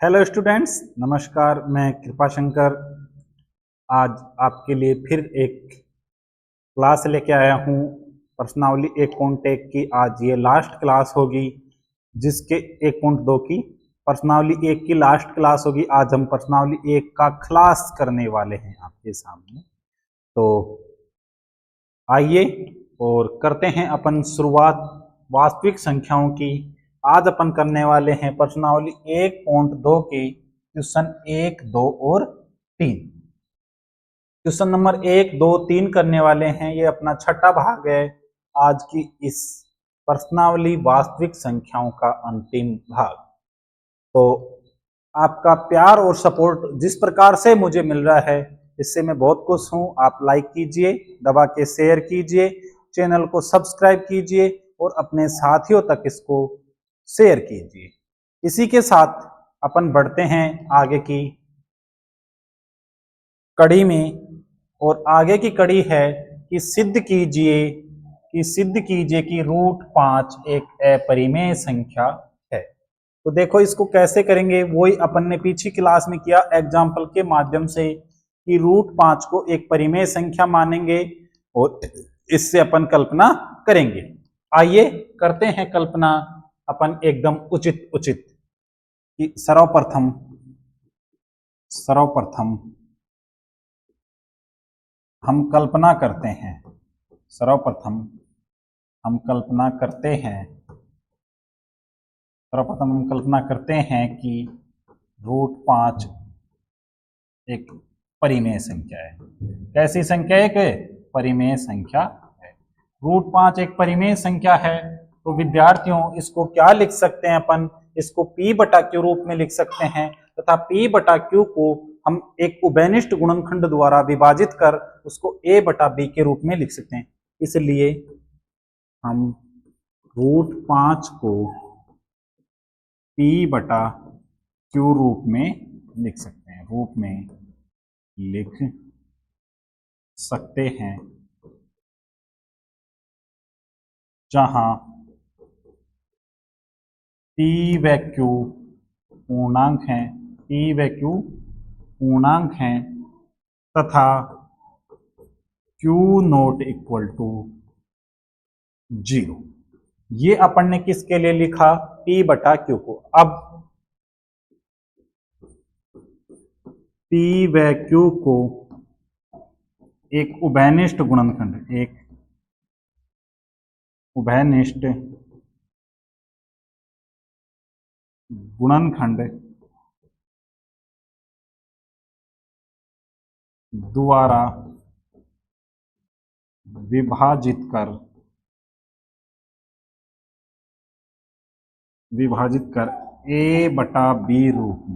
Hello students, नमस्कार। मैं कृपा शंकर आज आपके लिए फिर एक क्लास लेके आया हूँ। पर्सनावली 1.1 की आज ये लास्ट क्लास होगी, जिसके 1.2 की पर्सनावली 1 की लास्ट क्लास होगी। आज हम पर्सनावली 1 का क्लास करने वाले हैं आपके सामने। तो आइए और करते हैं अपन शुरुआत वास्तविक संख्याओं की। आज अपन करने वाले हैं प्रश्नावली 1.2 की क्वेश्चन 1, 2 और 3। क्वेश्चन नंबर 1, 2, 3 करने वाले हैं। ये अपना छठा भाग है आज की इस प्रश्नावली वास्तविक संख्याओं का अंतिम भाग। तो आपका प्यार और सपोर्ट जिस प्रकार से मुझे मिल रहा है, इससे मैं बहुत खुश हूं। आप लाइक कीजिए, दबा के शेयर कीजिए, चैनल को सब्सक्राइब कीजिए और अपने साथियों तक इसको शेयर कीजिए। इसी के साथ अपन बढ़ते हैं आगे की कड़ी में। और आगे की कड़ी है कि सिद्ध कीजिए कि रूट 5 एक अपरिमेय संख्या है। तो देखो इसको कैसे करेंगे, वही अपन ने पिछली क्लास में किया एग्जाम्पल के माध्यम से कि रूट 5 को एक परिमेय संख्या मानेंगे और इससे अपन कल्पना करेंगे। आइए करते हैं कल्पना अपन एकदम उचित कि सर्वप्रथम हम कल्पना करते हैं। सर्वप्रथम हम कल्पना करते हैं कि रूट 5 एक परिमेय संख्या है। कैसी संख्या है? कि परिमेय संख्या है। रूट 5 एक परिमेय संख्या है। तो विद्यार्थियों इसको क्या लिख सकते हैं अपन? इसको P बटा Q रूप में लिख सकते हैं तथा P बटा Q को हम एक उभयनिष्ठ गुणनखंड द्वारा विभाजित कर उसको A बटा B के रूप में लिख सकते हैं। इसलिए हम रूट 5 को P बटा Q रूप में लिख सकते हैं, जहां P व Q पूर्णांक हैं तथा Q नॉट इक्वल टू 0। ये अपन ने किसके लिए लिखा? P बटा Q को। अब P व Q को एक उभयनिष्ठ गुणनखंड द्वारा विभाजित कर A बटा B रूप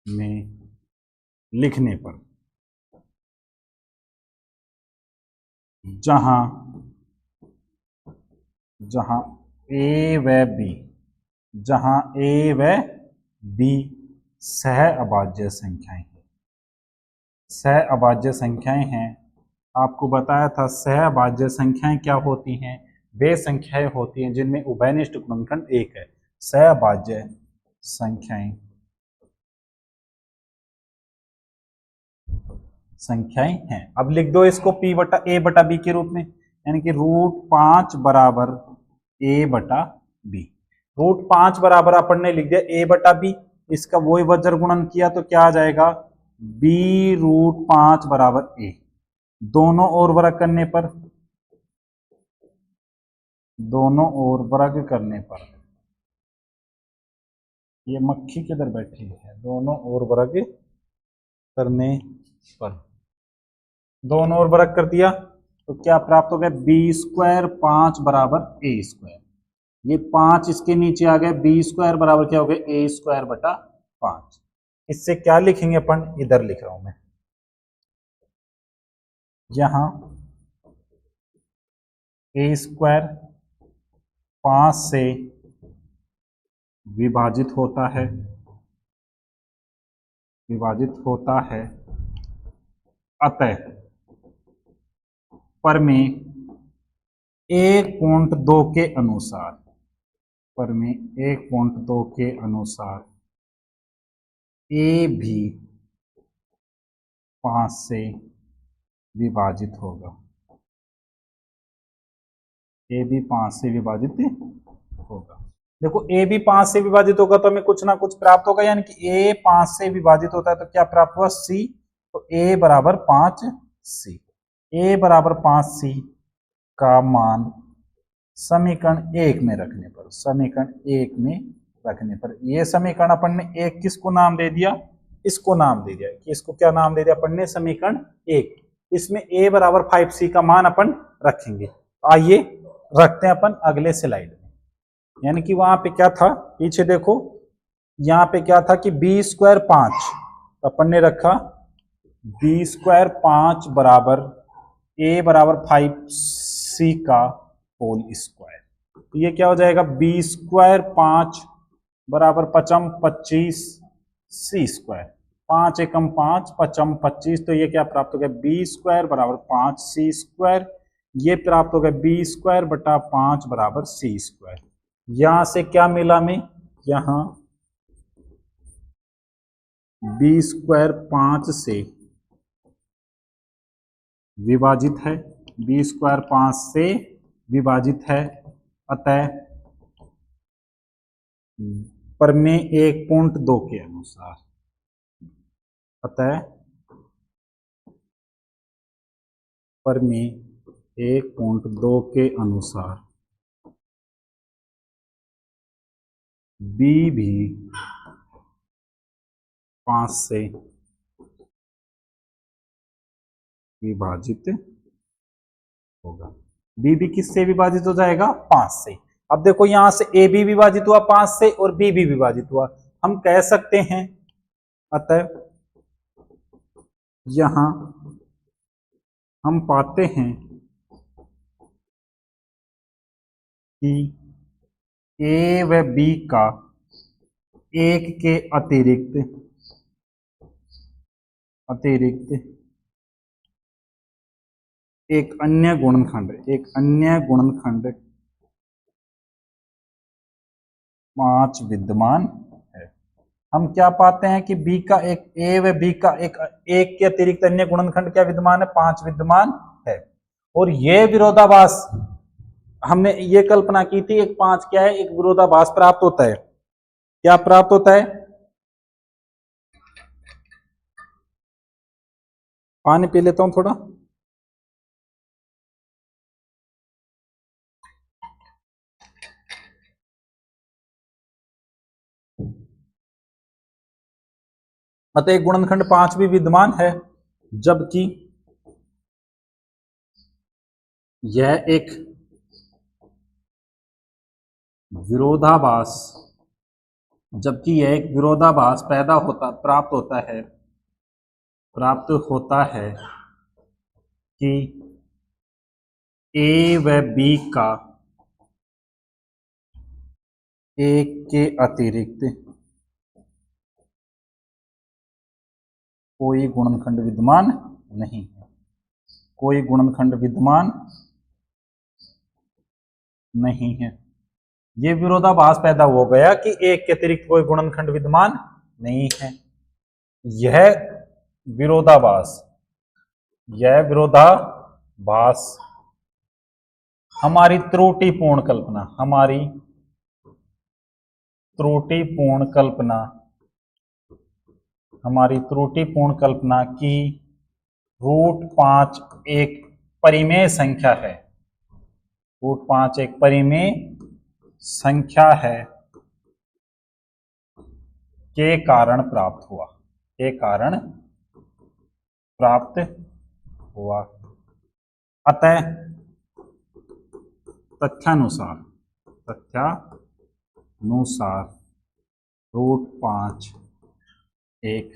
में लिखने पर, जहां A व B सह अभाज्य संख्याएं हैं। आपको बताया था सह अभाज्य संख्याएं क्या होती हैं? वे संख्याएं होती हैं जिनमें उभयनिष्ठ गुणनखंड 1 है। सह अभाज्य संख्याएं हैं। अब लिख दो इसको P बटा A बटा B के रूप में, यानी कि रूट 5 बराबर A बटा B। रूट 5 बराबर अपन ने लिख दिया A बटा B, इसका वही वज्र गुणन किया तो क्या आ जाएगा? B रूट 5 बराबर A। दोनों ओर वर्ग करने पर ये मक्खी किधर बैठी है? दोनों ओर वर्ग करने पर दोनों ओर वर्ग कर दिया तो क्या प्राप्त हो गया? B² 5 बराबर A²। ये 5 इसके नीचे आ गया, B² बराबर क्या हो गया? A² बटा 5। इससे क्या लिखेंगे अपन? इधर लिख रहा हूं मैं, यहां A² 5 से विभाजित होता है अतः प्रमेय 1.2 के अनुसार प्रमेय 1.2 के अनुसार ए भी 5 से विभाजित होगा। ए भी 5 से विभाजित होगा। देखो ए भी 5 से विभाजित होगा तो हमें कुछ ना कुछ प्राप्त होगा, यानी कि ए 5 से विभाजित होता है तो क्या प्राप्त हुआ, सी। तो ए बराबर 5 सी। ए बराबर 5 सी का मान समीकरण 1 में रखने पर, समीकरण 1 में रखने पर ये समीकरण अपन ने एक किसको नाम दे दिया, इसको नाम दे दिया कि इसको क्या नाम दे दिया अपन ने, समीकरण 1। इसमें a बराबर 5c का मान अपन रखेंगे। आइए रखते हैं अपन अगले स्लाइड में। यानी कि वहां पे क्या था, पीछे देखो, यहाँ पे क्या था कि b स्क्वायर 5, तो अपन ने रखा b स्क्वायर 5 बराबर a बराबर 5c का होल स्क्वायर। तो ये क्या हो जाएगा, b स्क्वायर 5 बराबर 5 25 c स्क्वायर, 5 एकम 5 5 25, तो ये क्या प्राप्त हो गया, b स्क्वायर बराबर 5 c स्क्वायर। ये प्राप्त हो गया b स्क्वायर बटा 5 बराबर c स्क्वायर। यहां से क्या मिला हमें, यहां b स्क्वायर 5 से विभाजित है, b स्क्वायर 5 से विभाजित है, अतः प्रमेय 1.2 के अनुसार, अतः प्रमेय 1.2 के अनुसार b भी 5 से विभाजित होगा। b भी किससे विभाजित हो जाएगा, 5 से। अब देखो यहां से a भी विभाजित हुआ 5 से और b भी विभाजित हुआ, हम कह सकते हैं, अतः यहां हम पाते हैं कि a व b का एक के अतिरिक्त एक अन्य गुणनखंड 5 विद्यमान है। हम क्या पाते हैं कि b का एक, a व b का एक के अतिरिक्त अन्य गुणनखंड क्या विद्यमान है, 5 विद्यमान है। और ये विरोधाभास हमने ये कल्पना की थी, एक 5 क्या है, एक विरोधाभास प्राप्त होता है। क्या प्राप्त होता है, पानी पी लेता हूं थोड़ा। अतः एक गुणनखंड 5 भी विद्यमान है, जबकि यह एक विरोधाभास प्राप्त होता है कि a व b का एक के अतिरिक्त कोई गुणनखंड विद्यमान नहीं है, कोई गुणनखंड विद्यमान नहीं है। ये विरोधाभास पैदा हो गया कि एक के अतिरिक्त कोई गुणनखंड विद्यमान नहीं है। यह विरोधाभास हमारी त्रुटिपूर्ण कल्पना की √5 एक परिमेय संख्या है, √5 एक परिमेय संख्या है के कारण प्राप्त हुआ। अतः तथ्यानुसार √5 एक,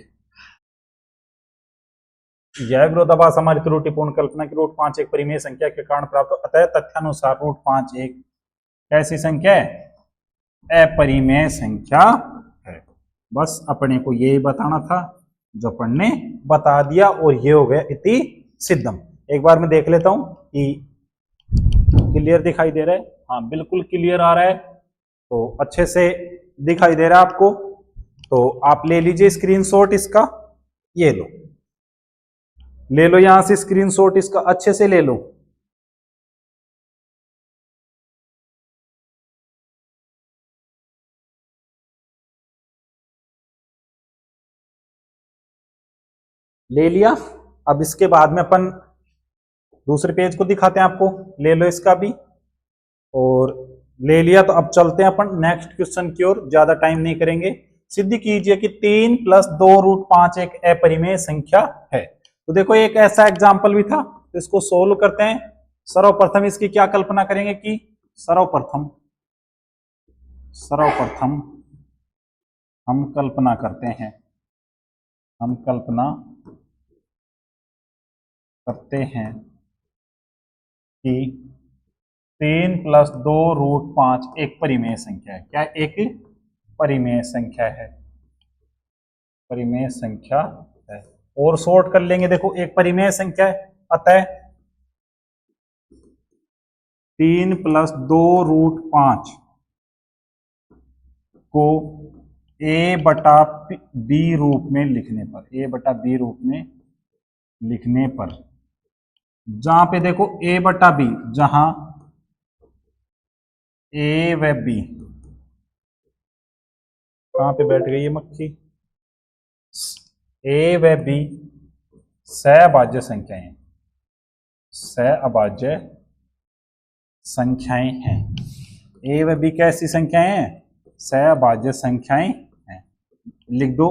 यह विरोधाभास हमारी त्रुटिपूर्ण कल्पना की √5 एक परिमेय संख्या के कारण प्राप्त हो। अतः तथ्यानुसार √5 एक कैसी संख्या है, अपरिमेय संख्या है। बस अपने को यही बताना था, जो अपन ने बता दिया, और ये हो गया इति सिद्धम। एक बार मैं देख लेता हूं कि क्लियर दिखाई दे रहा है। हाँ बिल्कुल क्लियर आ रहा है। तो अच्छे से दिखाई दे रहा है आपको। तो आप ले लीजिए स्क्रीनशॉट इसका, ये लो, ले लो यहां से स्क्रीनशॉट इसका, अच्छे से ले लो। ले लिया। अब इसके बाद में अपन दूसरे पेज को दिखाते हैं आपको, ले लो इसका भी। और ले लिया तो अब चलते हैं अपन नेक्स्ट क्वेश्चन की ओर, ज्यादा टाइम नहीं करेंगे। सिद्ध कीजिए कि 3 + 2√5 एक अपरिमेय संख्या है। तो देखो एक ऐसा एग्जाम्पल भी था, तो इसको सोल्व करते हैं। सर्वप्रथम इसकी क्या कल्पना करेंगे कि सर्वप्रथम हम कल्पना करते हैं, हम कल्पना करते हैं कि 3 + 2√5 एक परिमेय संख्या है। क्या एक परिमेय संख्या है, परिमेय संख्या है। और शॉर्ट कर लेंगे, देखो एक परिमेय संख्या है, अतः 3 + 2√5 को a/b रूप में लिखने पर, a/b रूप में लिखने पर, जहां पे देखो a/b, जहां a व b, कहां पे बैठ गई ये मक्खी, a व b सहअभाज्य संख्याएं, सहअभाज्य संख्याएं हैं। a व b कैसी संख्याएं हैं, सहअभाज्य संख्याएं हैं। लिख दो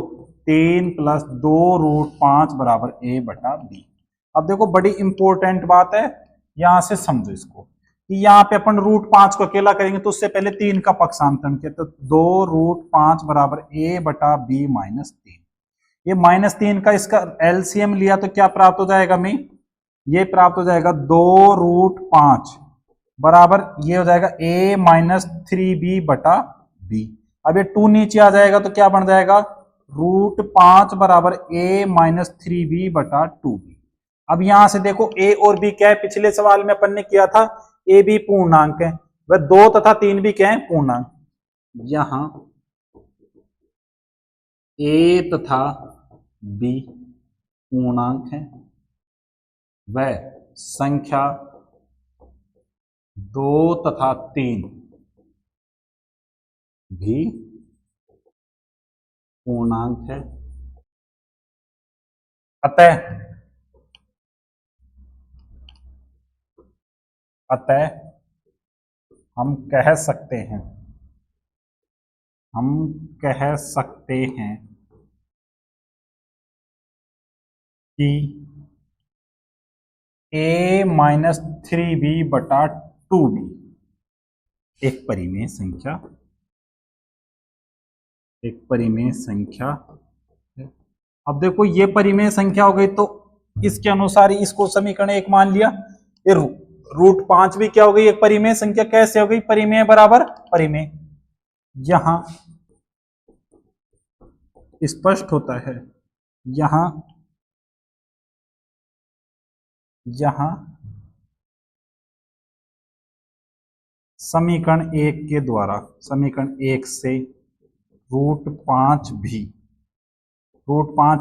3 + 2√5 बराबर a/b। अब देखो बड़ी इंपॉर्टेंट बात है, यहां से समझो इसको कि यहां पे अपन √5 को अकेला करेंगे तो उससे पहले 3 का पक्षांतरण किया, तो 2√5 बराबर a/b - 3। ये -3 का इसका एलसीएम लिया तो क्या प्राप्त हो जाएगा हमें, ये प्राप्त हो जाएगा 2√5 बराबर, ये हो जाएगा a - 3b/b। अब ये 2 नीचे आ जाएगा तो क्या बन जाएगा, √5 बराबर a - 3b/2b। अब यहां से देखो a और b क्या है, पिछले सवाल में अपन ने किया था a b पूर्णांक है, वह 2 तथा 3 भी क्या है, पूर्णांक। यहां a तथा b पूर्णांक है, वह संख्या 2 तथा 3 भी पूर्णांक है। अतः हम कह सकते हैं, हम कह सकते हैं कि a - 3b/2b एक परिमेय संख्या, एक परिमेय संख्या है। अब देखो ये परिमेय संख्या हो गई, तो इसके अनुसार ही इसको समीकरण 1 मान लिया। ये √5 भी क्या हो गई, एक परिमेय संख्या। कैसे हो गई, परिमेय बराबर परिमेय। यहां स्पष्ट होता है, यहां यहां समीकरण 1 के द्वारा, समीकरण 1 से √5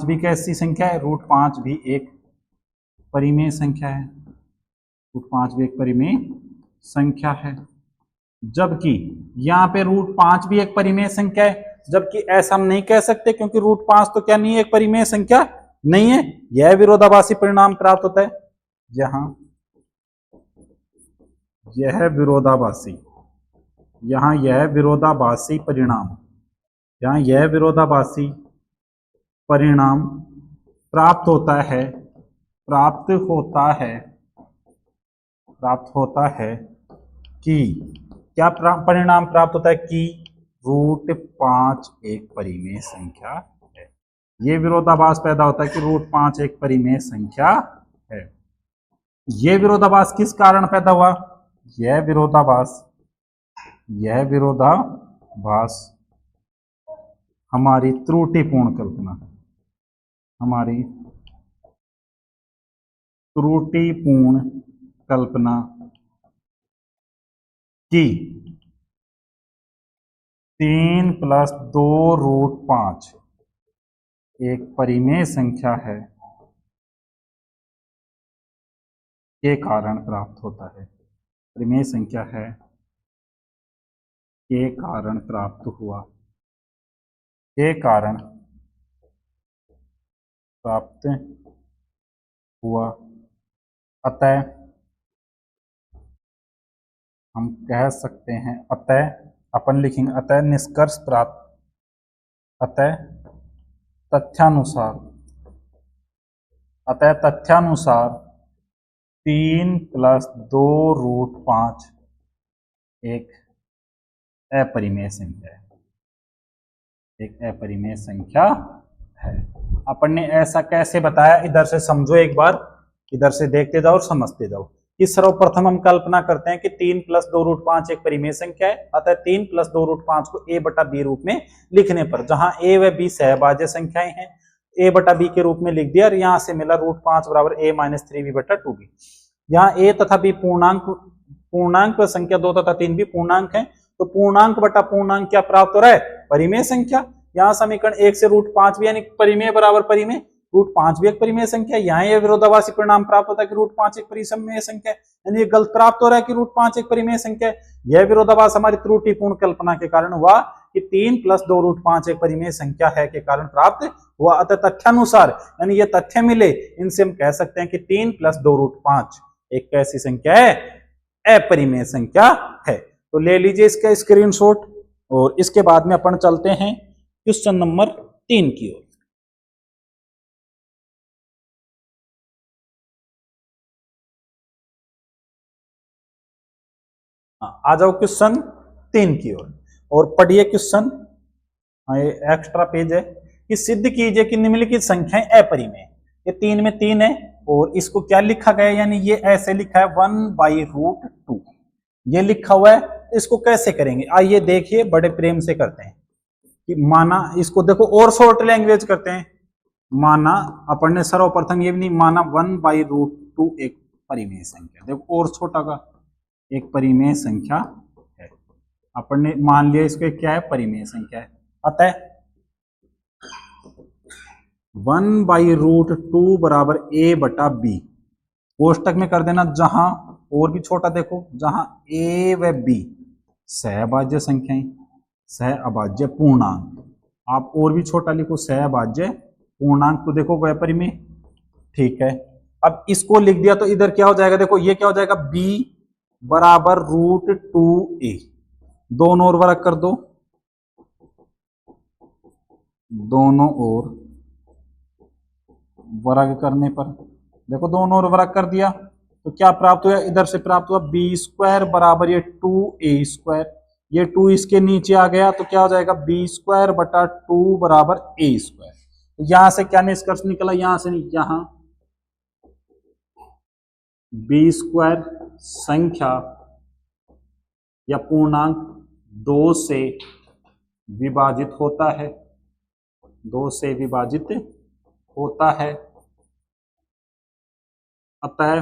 भी कैसी संख्या है, √5 भी एक परिमेय संख्या है, √5 भी एक परिमेय संख्या है। जबकि यहां पे √5 भी एक परिमेय संख्या है, जबकि ऐसा हम नहीं कह सकते क्योंकि √5 तो क्या नहीं है, एक परिमेय संख्या नहीं है। यह विरोधाभासी परिणाम प्राप्त होता है, जहां यह विरोधाभासी, यहां यह विरोधाभासी परिणाम, यहां यह विरोधाभासी परिणाम प्राप्त होता है, प्राप्त होता है, प्राप्त होता है कि क्या परिणाम प्राप्त होता है कि √5 एक परिमेय संख्या है। यह विरोधाभास पैदा होता है कि √5 एक परिमेय संख्या है। यह विरोधाभास किस कारण पैदा हुआ, यह विरोधाभास हमारी त्रुटिपूर्ण कल्पना, हमारी त्रुटिपूर्ण कल्पना की 3 + 2√5 एक परिमेय संख्या है के कारण प्राप्त होता है। परिमेय संख्या है के कारण प्राप्त हुआ, के कारण प्राप्त हुआ। अतः हम कह सकते हैं, अतः अपन लिखेंगे अतः निष्कर्ष प्राप्त, अतः तथ्यानुसार, अतः तथ्यानुसार 3 + 2√5 एक अपरिमेय संख्या है, एक अपरिमेय संख्या है। अपन ने ऐसा कैसे बताया, इधर से समझो एक बार, इधर से देखते जाओ और समझते जाओ कि सर्वप्रथम हम कल्पना करते हैं कि 3 + 2√5 एक परिमेय संख्या है। अतः 3 + 2√5 को a/b रूप में लिखने पर, जहां a व b सहभाज्य संख्याएं हैं, a/b के रूप में लिख दिया और यहां से मिला √5 = a - 3b/2b। यहाँ a तथा b पूर्णांक व संख्या 2 तथा 3 भी पूर्णांक है, तो पूर्णांक बटा पूर्णांक क्या प्राप्त हो रहा है, परिमेय संख्या। यहाँ समीकरण 1 से √5 भी यानी परिमेय बराबर परिमेय, √5 भी एक परिमेय संख्या है। यहाँ ये विरोधाभासी परिणाम प्राप्त होता है कि √5 एक परिमेय संख्या है, यानी ये गलत प्राप्त हो रहा है कि √5 एक परिमेय संख्या है। यह विरोधाभास हमारी त्रुटिपूर्ण कल्पना के कारण हुआ कि 3 + 2√5 एक परिमेय संख्या है के कारण प्राप्त हुआ। अतः तथ्यानुसार यानी ये तथ्य मिले, इनसे हम कह सकते हैं कि 3 + 2√5 एक कैसी संख्या है, अपरिमेय संख्या है। तो ले लीजिए इसका स्क्रीनशॉट और इसके बाद में अपन चलते हैं क्वेश्चन नंबर 3 की ओर। आ जाओ क्वेश्चन 3 की ओर और पढ़िए क्वेश्चन। एक्स्ट्रा पेज है कि सिद्ध कीजिए कि निम्नलिखित संख्याएं अपरिमेय। ये 3 में 3 है और इसको क्या लिखा गया है, यानी ये ऐसे लिखा है 1/√2 ये लिखा हुआ है। इसको कैसे करेंगे आइए देखिए, बड़े प्रेम से करते हैं कि माना, इसको देखो और शॉर्ट लैंग्वेज करते हैं। माना अपन ने सर्वप्रथम ये भी नहीं माना 1/√2 एक परिमेय संख्या, देखो और छोटा का एक परिमेय संख्या है। अपन ने मान लिया इसको क्या है, परिमेय संख्या है। अतः 1/√2 = a/b कोष्टक में कर देना, जहां और भी छोटा देखो, जहां a व b सहभाज्य संख्याएं, सहअभाज्य पूर्णांक, आप और भी छोटा लिखो सहअभाज्य पूर्णांक, तो देखो वह परिमेय, ठीक है। अब इसको लिख दिया तो इधर क्या हो जाएगा, देखो ये क्या हो जाएगा, b = √2a, दोनों ओर वर्ग कर दो, दोनों ओर वर्ग करने पर देखो दोनों ओर वर्ग कर दिया तो क्या प्राप्त हुआ, इधर से प्राप्त हुआ b² = ये 2a², ये 2 इसके नीचे आ गया तो क्या हो जाएगा b² बटा 2 = a²। तो यहां से क्या निष्कर्ष निकला, यहां से नहीं, यहां b² संख्या या पूर्णांक 2 से विभाजित होता है, 2 से विभाजित होता है। अतः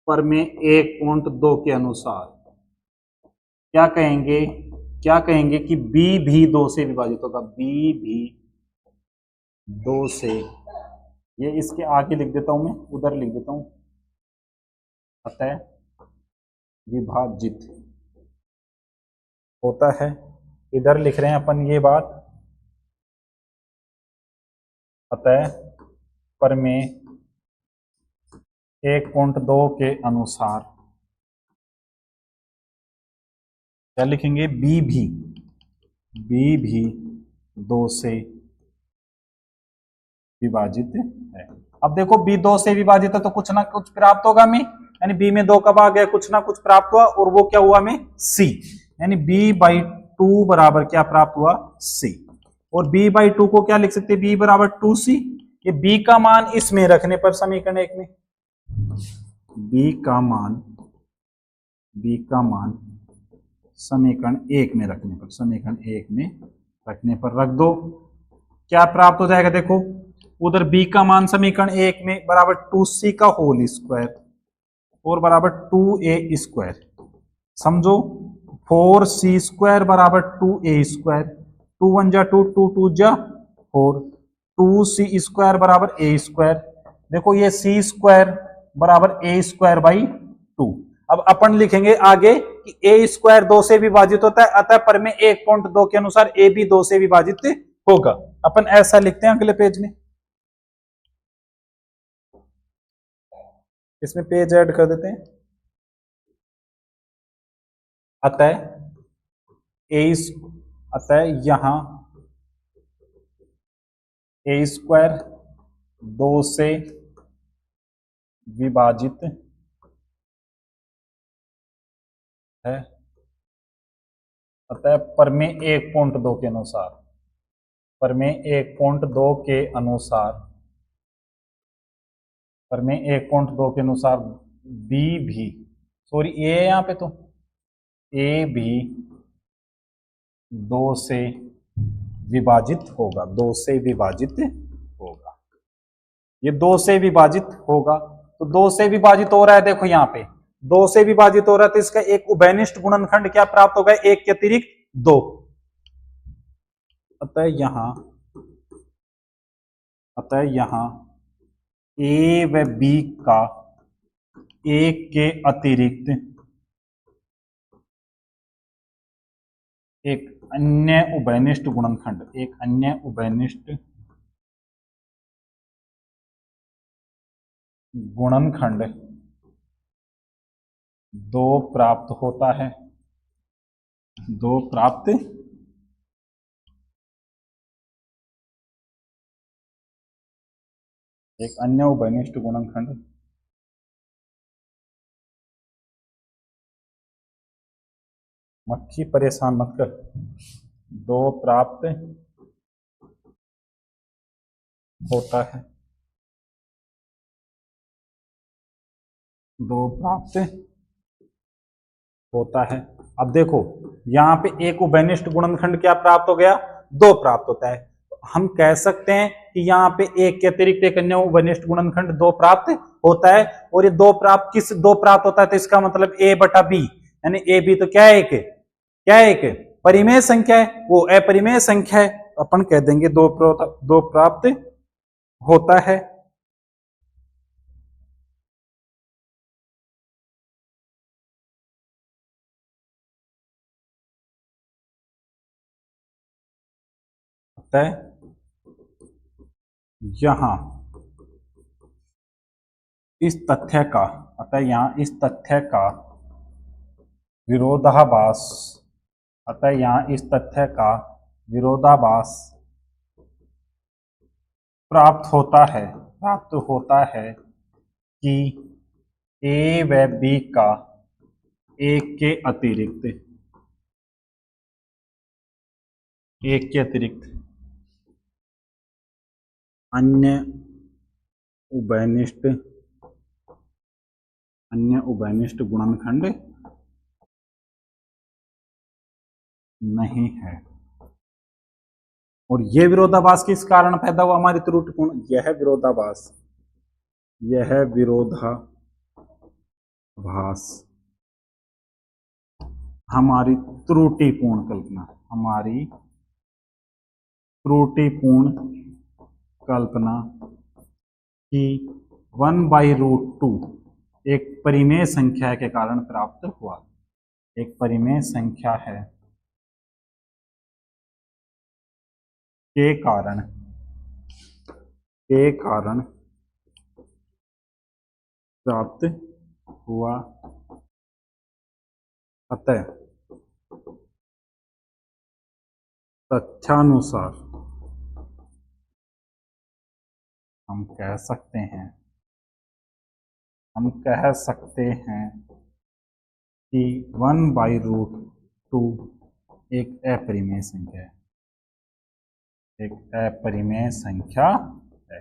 प्रमेय 1.2 के अनुसार क्या कहेंगे कि b भी 2 से विभाजित होगा, b भी 2 से, ये इसके आगे लिख देता हूं मैं, उधर लिख देता हूं, अतः विभाजित होता है, इधर लिख रहे हैं अपन ये बात। अतः प्रमेय 1.2 के अनुसार क्या लिखेंगे, b भी 2 से विभाजित है। अब देखो b 2 से विभाजित है तो कुछ ना कुछ प्राप्त होगा हमें, यानी b में 2 कब आ गया, कुछ ना कुछ प्राप्त हुआ, और वो क्या हुआ हमें, c, यानी b/2 बराबर क्या प्राप्त हुआ, c। और b/2 को क्या लिख सकते हैं, b = 2c। ये b का मान इसमें रखने पर समीकरण 1 में, b का मान समीकरण 1 में रखने पर, समीकरण 1 में रखने पर रख दो, क्या प्राप्त हो जाएगा, देखो उधर b का मान समीकरण 1 में बराबर 2c का होल स्क्वायर और बराबर 2a²। समझो 4c² बराबर 2a², 2 1 जा 2, 2 2 जा 4, 2c² बराबर a²। देखो ये c² बराबर a²/2। अब अपन लिखेंगे आगे कि a² 2 से विभाजित होता है, अतः पर में 1.2 के अनुसार a भी 2 से विभाजित होगा। अपन ऐसा लिखते हैं अगले पेज में, इसमें पेज ऐड कर देते हैं। अतः यहां a² 2 से विभाजित है, अतः परमेय 1.2 के अनुसार, परमेय 1.2 के अनुसार, परमेय 1.2 के अनुसार बी भी, सॉरी ए है यहां पे, तो ए भी 2 से विभाजित होगा, 2 से विभाजित होगा। ये 2 से विभाजित होगा, तो 2 से विभाजित हो रहा है, देखो यहां पे 2 से विभाजित हो रहा है, तो इसका एक उभयनिष्ठ गुणनखंड क्या प्राप्त होगा, 1 के अतिरिक्त 2। अतः यहां ए व बी का 1 के अतिरिक्त एक अन्य उभयनिष्ठ गुणनखंड, एक अन्य उभयनिष्ठ गुणनखंड 2 प्राप्त होता है, 2 प्राप्त एक अन्य उभयनिष्ठ गुणनखंड मक्खी परेशान मत कर, 2 प्राप्त होता है, 2 प्राप्त होता है। अब देखो यहां पे एक उभयनिष्ठ गुणनखंड क्या प्राप्त हो गया, 2 प्राप्त होता है। हम कह सकते हैं कि यहाँ पे 1 के अतिरिक्त एक अन्य उभयनिष्ठ गुणनखंड 2 प्राप्त होता है, और ये 2 प्राप्त किस 2 प्राप्त होता है, तो इसका मतलब a बटा b, यानी a b तो क्या है, क्या है, एक परिमेय संख्या है, वो अपरिमेय संख्या है, अपन कह देंगे 2 प्राप्त होता है। यहां इस तथ्य का, अतः यहां इस तथ्य का विरोधाभास, अतः यहां इस तथ्य का विरोधाभास प्राप्त होता है कि ए व बी का 1 के अतिरिक्त अन्य उभयनिष्ठ गुणनखंड नहीं है। और यह विरोधाभास किस कारण पैदा हुआ, हमारी त्रुटिपूर्ण, यह विरोधाभास हमारी त्रुटिपूर्ण कल्पना कि 1/√2 एक परिमेय संख्या के कारण प्राप्त हुआ, एक परिमेय संख्या है के कारण प्राप्त हुआ। अतः तथ्यानुसार हम कह सकते हैं कि 1/√2 एक अपरिमेय संख्या है, एक अपरिमेय संख्या है।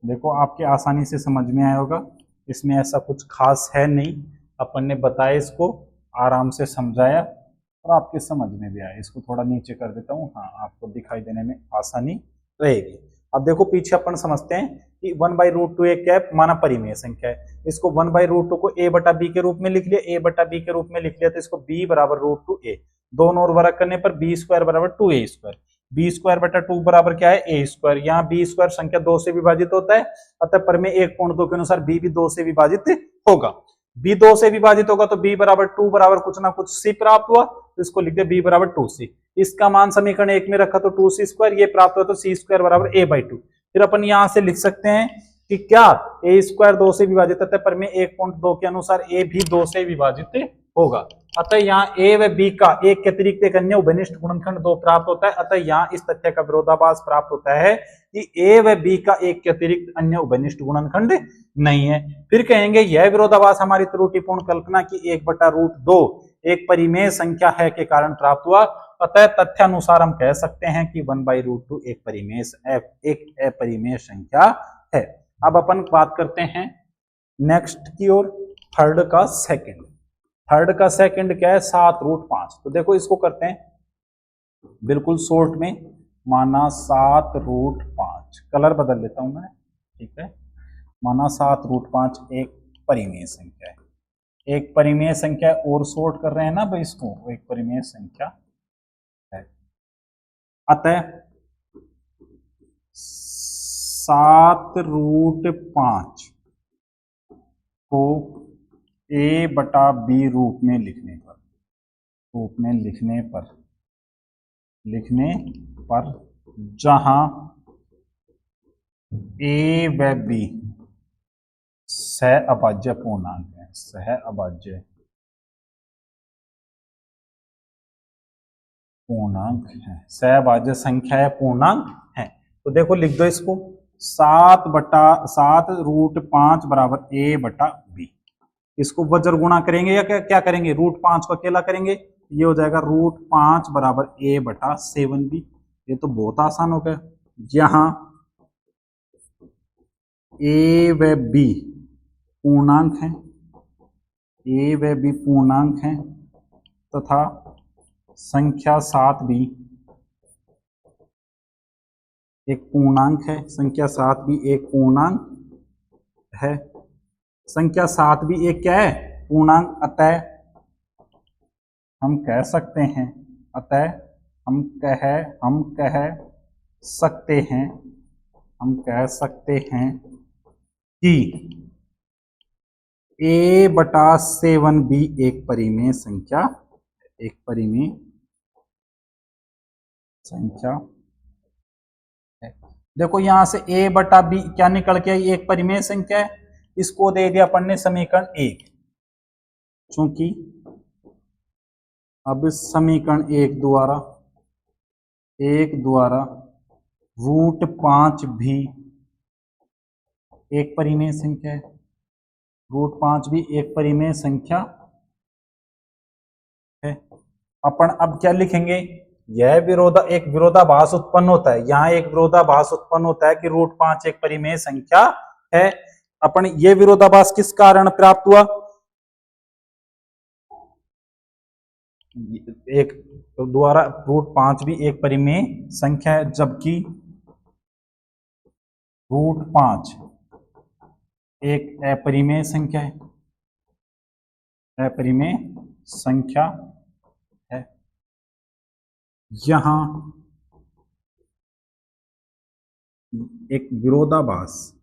देखो आपके आसानी से समझ में आया होगा, इसमें ऐसा कुछ खास है नहीं, अपन ने बताया, इसको आराम से समझाया और आपके समझ में भी आया। इसको थोड़ा नीचे कर देता हूँ, हाँ आपको दिखाई देने में आसानी रहेगी। अब देखो पीछे अपन समझते हैं कि 1/√2 एक क्या है, माना परिमेय संख्या है। इसको 1/√2 को a बटा b के रूप में लिख लिया, a बटा b के रूप में लिख लिया, तो इसको b बराबर √2a, दोनों ओर वर्ग करने पर b स्क्वायर बराबर 2a², b स्क्वायर बटा 2 बराबर क्या है, a²। यहाँ b स्क्वायर संख्या 2 से विभाजित होता है, अतः परिमेय 1/2 के अनुसार b भी 2 से विभाजित होगा। b 2 से विभाजित होगा तो b बराबर 2 बराबर कुछ ना कुछ c प्राप्त हुआ, तो इसको लिख दिया b बराबर 2c। इसका मान समीकरण 1 में रखा तो 2c², ये प्राप्त हुआ तो c² बराबर a/2। फिर अपन यहां से लिख सकते हैं कि क्या a² 2 से विभाजित है, परिमेय 1/2 के अनुसार a भी 2 से विभाजित होगा। अतः यहाँ a व b का एक के अतिरिक्त एक अन्य उभयनिष्ठ गुणनखंड 2 प्राप्त होता है। अतः यहाँ इस तथ्य का विरोधाभास प्राप्त होता है कि a व b का एक के अतिरिक्त अन्य उभयनिष्ठ गुणनखंड नहीं है। फिर कहेंगे यह विरोधाभास हमारी त्रुटिपूर्ण कल्पना की 1/√2 एक परिमेय संख्या है के कारण प्राप्त हुआ। अतः तथ्यानुसार हम कह सकते हैं कि 1/√2 एक अपरिमेय संख्या है। अब अपन बात करते हैं नेक्स्ट की ओर, थर्ड का सेकंड। थर्ड का सेकंड क्या है, 7√5। तो देखो इसको करते हैं बिल्कुल शॉर्ट में, माना 7√5, कलर बदल लेता हूं मैं, ठीक है। माना 7√5 एक परिमेय संख्या है, एक परिमेय संख्या और शॉर्ट कर रहे हैं ना भाई इसको, एक परिमेय संख्या है। अतः 7√5 को a बटा b रूप में लिखने पर जहां a व b सहअभाज्य पूर्णांक है, सहअभाज्य पूर्णांक है, सहअभाज्य संख्या है, पूर्णांक है। तो देखो लिख दो इसको, 7/7√5 बराबर a बटा b। इसको वज्र गुणा करेंगे या क्या करेंगे, √5 को अकेला करेंगे, ये हो जाएगा √5 बराबर a बटा 7b। ये तो बहुत आसान हो गया। यहां a व b पूर्णांक है, a व b पूर्णांक है तथा संख्या 7 भी एक पूर्णांक है, संख्या 7 भी एक पूर्णांक है, संख्या 7 भी एक क्या है, पूर्णांक। अतः हम कह सकते हैं, हम कह सकते हैं कि a बटा 7 भी एक परिमेय संख्या है। देखो यहां से a बटा b क्या निकल के आई, एक परिमेय संख्या है। इसको दे दिया अपन ने समीकरण 1, चूंकि अब समीकरण 1 द्वारा √5 भी एक परिमेय संख्या है, √5 भी एक परिमेय संख्या है। अपन अब क्या लिखेंगे, यह एक विरोधाभास उत्पन्न होता है, यहाँ एक विरोधाभास उत्पन्न होता है कि √5 एक परिमेय संख्या है। अपन ये विरोधाभास किस कारण प्राप्त हुआ, एक द्वारा √5 भी एक परिमेय संख्या है, जबकि √5 एक अपरिमेय संख्या है, अपरिमेय संख्या है। यहां एक विरोधाभास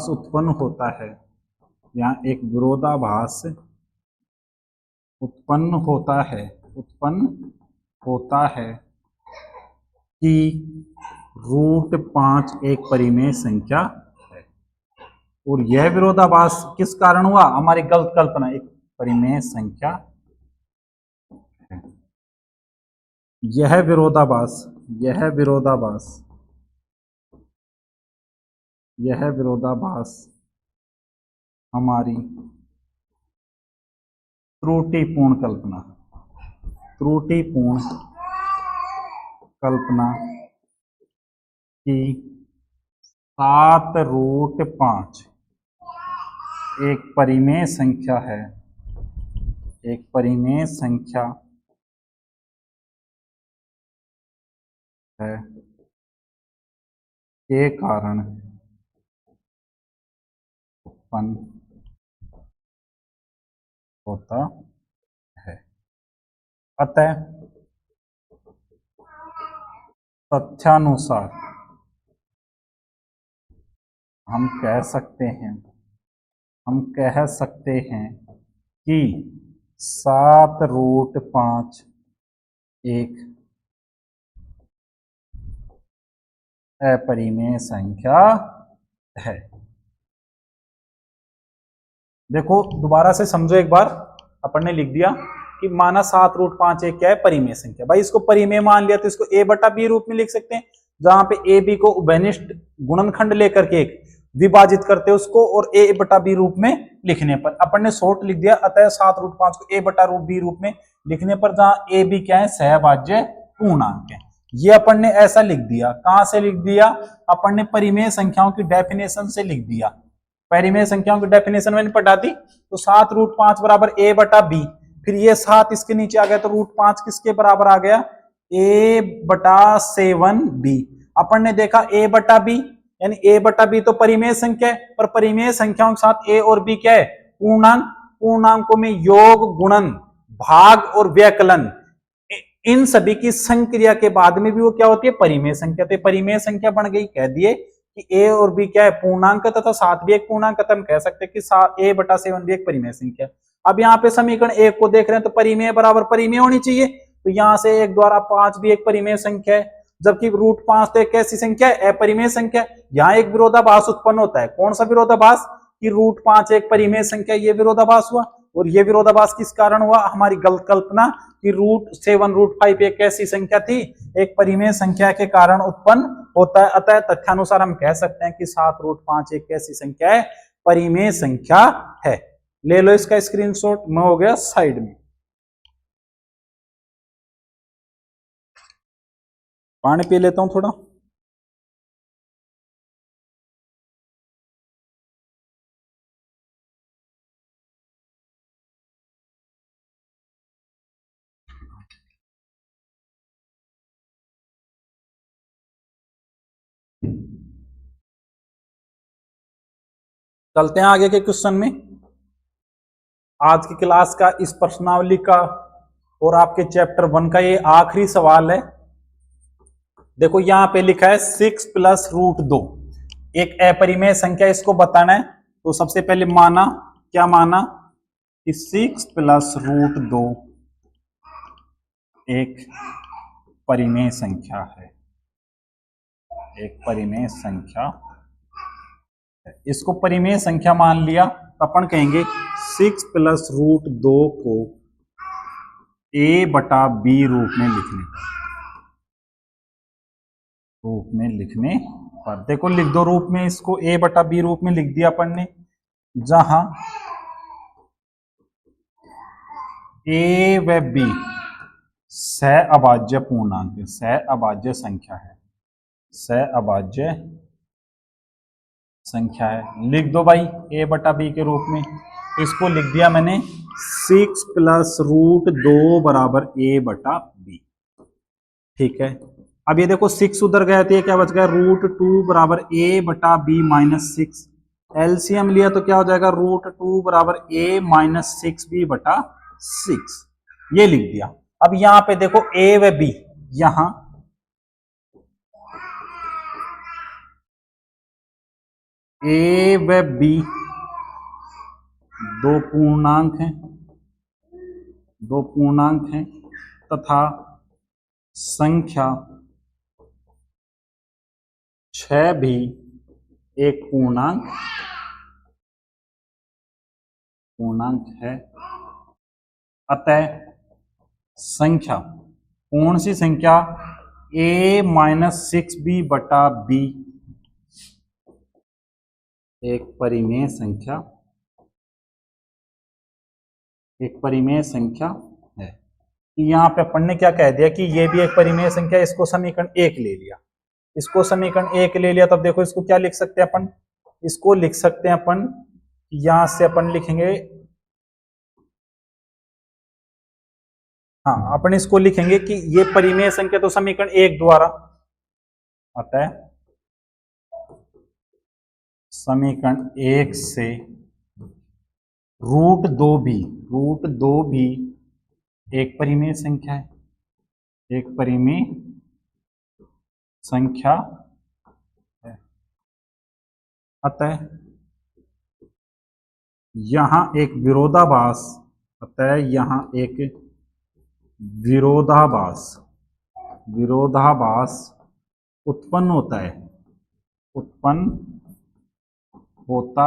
उत्पन्न होता है, यहाँ एक विरोधाभास उत्पन्न होता है कि √5 एक परिमेय संख्या है। और यह विरोधाभास किस कारण हुआ, हमारी गलत कल्पना, एक परिमेय संख्या है। यह विरोधाभास हमारी त्रुटिपूर्ण कल्पना कि 7√5 एक परिमेय संख्या है, के कारण उत्पन्न होता है। अतः तथ्यानुसार हम कह सकते हैं कि 7√5 एक अपरिमेय संख्या है। देखो दोबारा से समझो एक बार। अपन ने लिख दिया कि माना 7√5 एक क्या है, परिमेय संख्या। भाई इसको परिमेय मान लिया तो इसको a बटा b रूप में लिख सकते हैं, जहां पे a b को उभयनिष्ठ गुणनखंड लेकर के एक विभाजित करते उसको, और a बटा b रूप में लिखने पर अपन ने शॉर्ट लिख दिया। अतः 7√5 को a बटा b रूप में लिखने पर जहां a b क्या है, सहभाज्य पूर्णांक है। ये अपन ने ऐसा लिख दिया। कहां से लिख दिया? अपन ने परिमेय संख्याओं की डेफिनेशन से लिख दिया। परिमेय संख्याओं की डेफिनेशन मैंने पढ़ा दी। तो 7√5 बराबर a बटा b, फिर ये 7 इसके नीचे आ गया तो √5 किसके बराबर आ गया, a बटा 7b। अपन ने देखा a बटा b यानी a बटा b तो परिमेय संख्या है, पर परिमेय संख्याओं के साथ a और b क्या है, पूर्णांक। पूर्णांकों में योग, गुणन, भाग और व्यकलन, इन सभी की संक्रिया के बाद में भी वो क्या होती है, परिमेय संख्या। तो परिमेय संख्या बन गई। कह दिए कि a और b क्या है, पूर्णांक तथा 7 भी एक पूर्णांक। हम कह सकते हैं कि a बटा 7 भी एक परिमेय संख्या। अब यहाँ पे समीकरण 1 को देख रहे हैं तो परिमेय बराबर परिमेय होनी चाहिए। तो यहाँ से 1 द्वारा 5 भी एक परिमेय संख्या है, जबकि √5 तो एक कैसी संख्या है, अपरिमेय संख्या। यहाँ एक विरोधाभास उत्पन्न होता है। कौन सा विरोधाभास? कि √5 एक परिमेय संख्या, ये विरोधाभास हुआ। और ये विरोधाभास किस कारण हुआ? हमारी गलत कल्पना कि √7 √5 एक कैसी संख्या थी, एक परिमेय संख्या के कारण उत्पन्न होता है। अतः तथ्यानुसार हम कह सकते हैं कि 7√5 एक कैसी संख्या है, परिमेय संख्या है। ले लो इसका स्क्रीनशॉट। मैं हो गया साइड में, पानी पी लेता हूं थोड़ा। चलते हैं आगे के क्वेश्चन में। आज की क्लास का इस प्रश्नावली का और आपके चैप्टर 1 का ये आखिरी सवाल है। देखो यहां पे लिखा है 6 + √2 एक अपरिमेय संख्या, इसको बताना है। तो सबसे पहले माना, क्या माना कि 6 + √2 एक परिमेय संख्या है, एक परिमेय संख्या है। इसको परिमेय संख्या मान लिया तो अपन कहेंगे 6 + √2 को a बटा b रूप में लिखने पर देखो लिख दो रूप में, इसको a बटा b रूप में लिख दिया अपन ने, जहां a व b सहअभाज्य पूर्णांक, सहअभाज्य संख्या है, सहअभाज्य संख्या है। लिख दो भाई a बटा b के रूप में। इसको लिख दिया मैंने 6 + √2 बराबर a बटा b। ठीक है। अब ये देखो 6 उधर गया तो ये क्या बच गया, √2 बराबर a बटा b माइनस 6। एलसीएम लिया तो क्या हो जाएगा, √2 बराबर a माइनस 6b बटा 6। ये लिख दिया। अब यहां पे देखो a व b, यहां a व b दो पूर्णांक हैं तथा संख्या 6 भी एक पूर्णांक है। अतः संख्या, कौन सी संख्या, a माइनस 6b बटा b एक परिमेय संख्या है। यहां पे अपन ने क्या कह दिया कि ये भी एक परिमेय संख्या, इसको समीकरण 1 ले लिया। इसको समीकरण 1 ले लिया तब देखो इसको क्या लिख सकते हैं अपन, इसको लिख सकते हैं अपन, यहां से अपन लिखेंगे, हाँ अपन इसको लिखेंगे कि ये परिमेय संख्या तो समीकरण 1 द्वारा। अतः समीकरण 1 से रूट दो भी एक परिमेय संख्या है, एक परिमेय संख्या है। अतः यहां एक विरोधाभास, विरोधाभास उत्पन्न होता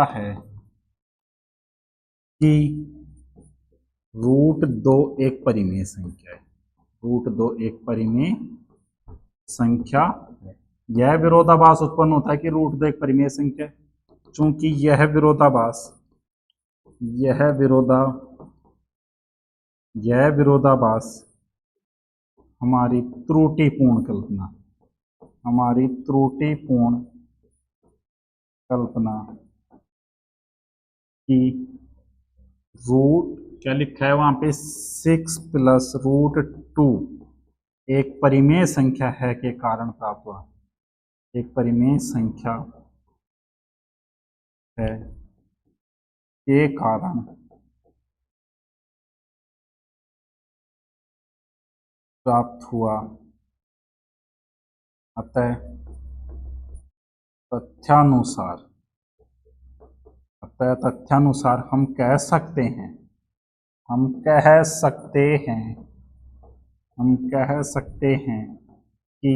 है कि रूट 2 एक परिमेय संख्या है, रूट 2 एक परिमेय संख्या है। यह विरोधाभास उत्पन्न होता है कि रूट 2 एक परिमेय संख्या है। चूंकि यह विरोधाभास हमारी त्रुटिपूर्ण कल्पना कि रूट क्या लिखा है वहां पे 6 प्लस रूट 2 एक परिमेय संख्या है के कारण प्राप्त हुआ, एक परिमेय संख्या है के कारण प्राप्त हुआ। अतः तथ्यानुसार हम कह सकते हैं कि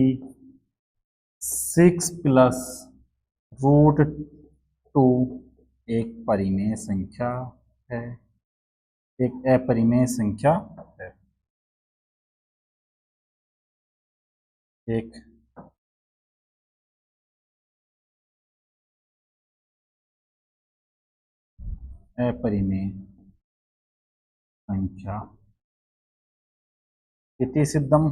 6 प्लस रूट 2 एक परिमेय संख्या है, एक अपरिमेय संख्या है, एक अपरिमेय संख्या। इति सिद्धम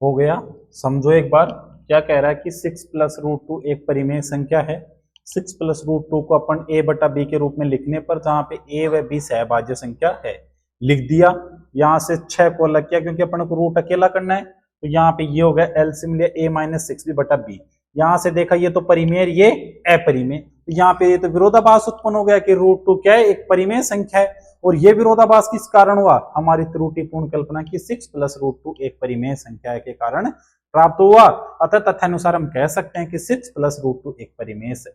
हो गया। समझो एक बार क्या कह रहा है कि 6 प्लस रूट 2 एक परिमेय संख्या है। 6 प्लस रूट 2 को अपन a बटा b के रूप में लिखने पर जहां पे a व b सहभाज्य संख्या है लिख दिया। यहां से 6 को अलग किया क्योंकि अपन को रूट अकेला करना है, तो यहाँ पे ये हो गया एलसीएम लिया a माइनस 6b बटा b। यहां से देखा ये तो परिमेय ये अपरिमेय, तो यहाँ पे ये तो विरोधाभास उत्पन्न हो गया कि रूट 2 क्या है, एक परिमेय संख्या है। और ये विरोधाभास किस कारण हुआ, हमारी त्रुटिपूर्ण कल्पना की 6 प्लस रूट 2 एक परिमेय संख्या के कारण प्राप्त हुआ। अतः तथ्यानुसार हम कह सकते हैं कि 6 प्लस रूट 2 एक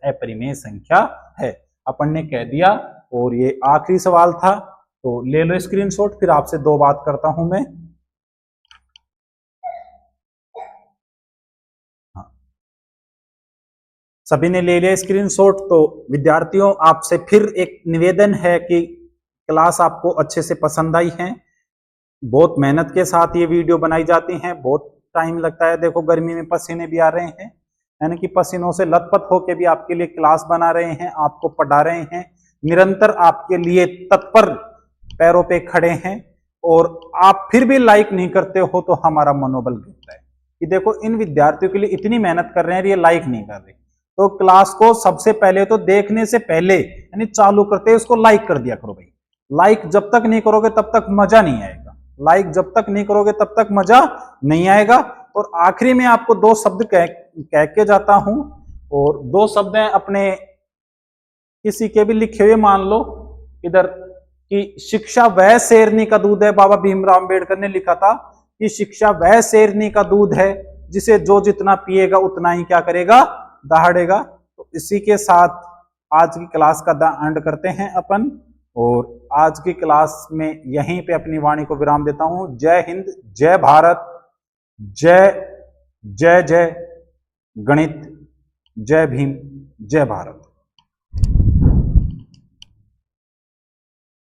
अपरिमेय संख्या है। अपन ने कह दिया। और ये आखिरी सवाल था, तो ले लो स्क्रीनशॉट, फिर आपसे दो बात करता हूं मैं। सभी ने ले लिया स्क्रीनशॉट। तो विद्यार्थियों आपसे फिर एक निवेदन है कि क्लास आपको अच्छे से पसंद आई है। बहुत मेहनत के साथ ये वीडियो बनाई जाती हैं, बहुत टाइम लगता है। देखो गर्मी में पसीने भी आ रहे हैं, यानी कि पसीनों से लथपथ होकर भी आपके लिए क्लास बना रहे हैं, आपको पढ़ा रहे हैं, निरंतर आपके लिए तत्पर पैरों पे खड़े हैं। और आप फिर भी लाइक नहीं करते हो तो हमारा मनोबल गिरता है कि देखो इन विद्यार्थियों के लिए इतनी मेहनत कर रहे हैं, ये लाइक नहीं कर रहे। तो क्लास को सबसे पहले तो देखने से पहले यानी चालू करते हैं उसको लाइक कर दिया करो भाई। लाइक जब तक नहीं करोगे तब तक मजा नहीं आएगा, लाइक जब तक नहीं करोगे तब तक मजा नहीं आएगा। और आखिरी में आपको दो शब्द कह के जाता हूं, और दो शब्द हैं अपने किसी के भी लिखे हुए, मान लो इधर कि शिक्षा वह शेरनी का दूध है। बाबा भीमराव अंबेडकर ने लिखा था कि शिक्षा वह शेरनी का दूध है जिसे जो जितना पिएगा उतना ही क्या करेगा, दहाड़ेगा। तो इसी के साथ आज की क्लास का एंड करते हैं अपन, और आज की क्लास में यहीं पे अपनी वाणी को विराम देता हूं। जय हिंद, जय भारत, जय जय जय गणित, जय भीम, जय भारत।